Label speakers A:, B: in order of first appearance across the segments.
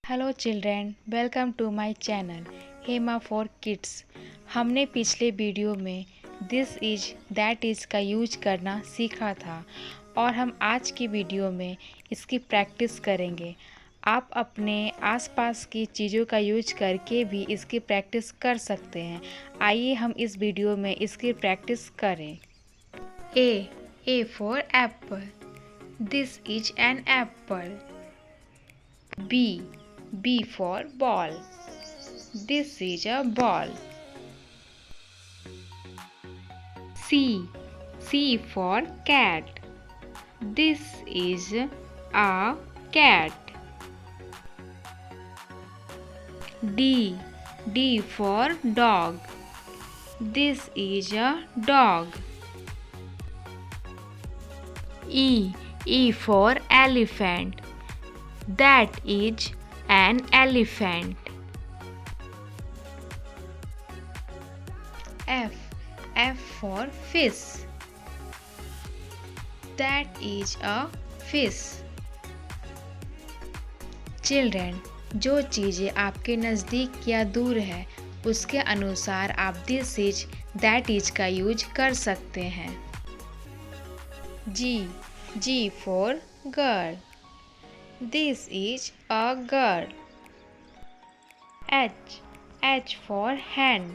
A: Hello children, welcome to my channel Hema for kids. हमने पिछले video में दिस इज दैट इज़ का use करना सीखा था और हम आज की वीडियो में इसकी प्रैक्टिस करेंगे। आप अपने आसपास की चीज़ों का यूज करके भी इसकी प्रैक्टिस कर सकते हैं। आइए हम इस वीडियो में इसकी प्रैक्टिस करें। A for Apple, this is an apple. B for ball. This is a ball. C for cat. This is a cat. D for dog. This is a dog. E for elephant. That is an elephant. F for fish. That is a fish. Children, जो चीज़ें आपके नज़दीक या दूर है उसके अनुसार आप दिस इज दैट इज का यूज कर सकते हैं। G for girl. This is a girl. H for hen.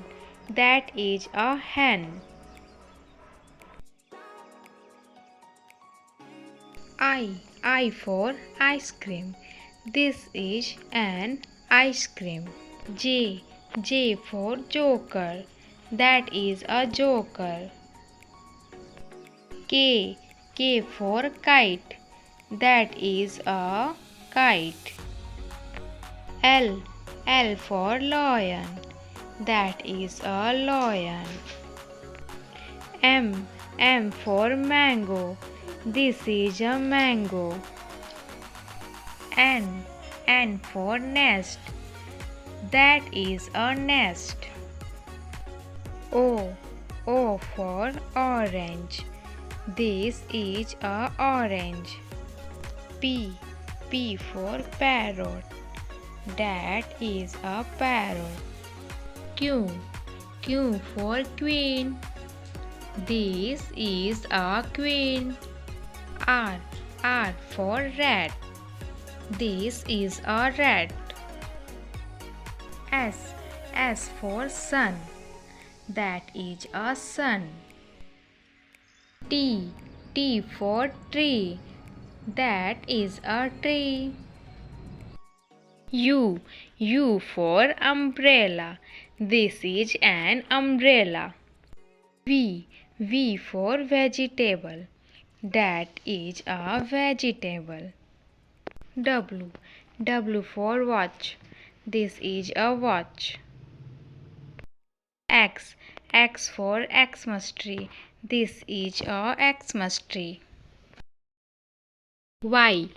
A: That is a hen. I for ice cream. This is an ice cream. J for joker. That is a joker. K for kite. That is a kite. L for lion. That is a lion. M for mango. This is a mango. N for nest. That is a nest. O for orange. This is a orange. P for parrot. That is a parrot. Q for queen. This is a queen. R for rat. This is a rat. S for sun. That is a sun. T for tree. That is a tree. U for umbrella. This is an umbrella. V for vegetable. That is a vegetable. W for watch. This is a watch. X for Xmas tree. This is a Xmas tree. Y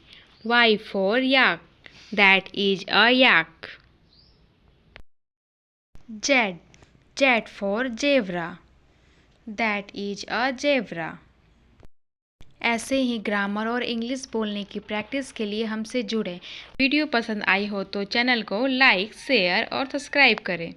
A: for yak. That is a yak. Z for zebra. That is a zebra. ऐसे ही grammar और English बोलने की practice के लिए हमसे जुड़ें। Video पसंद आई हो तो चैनल को लाइक, शेयर और सब्सक्राइब करें।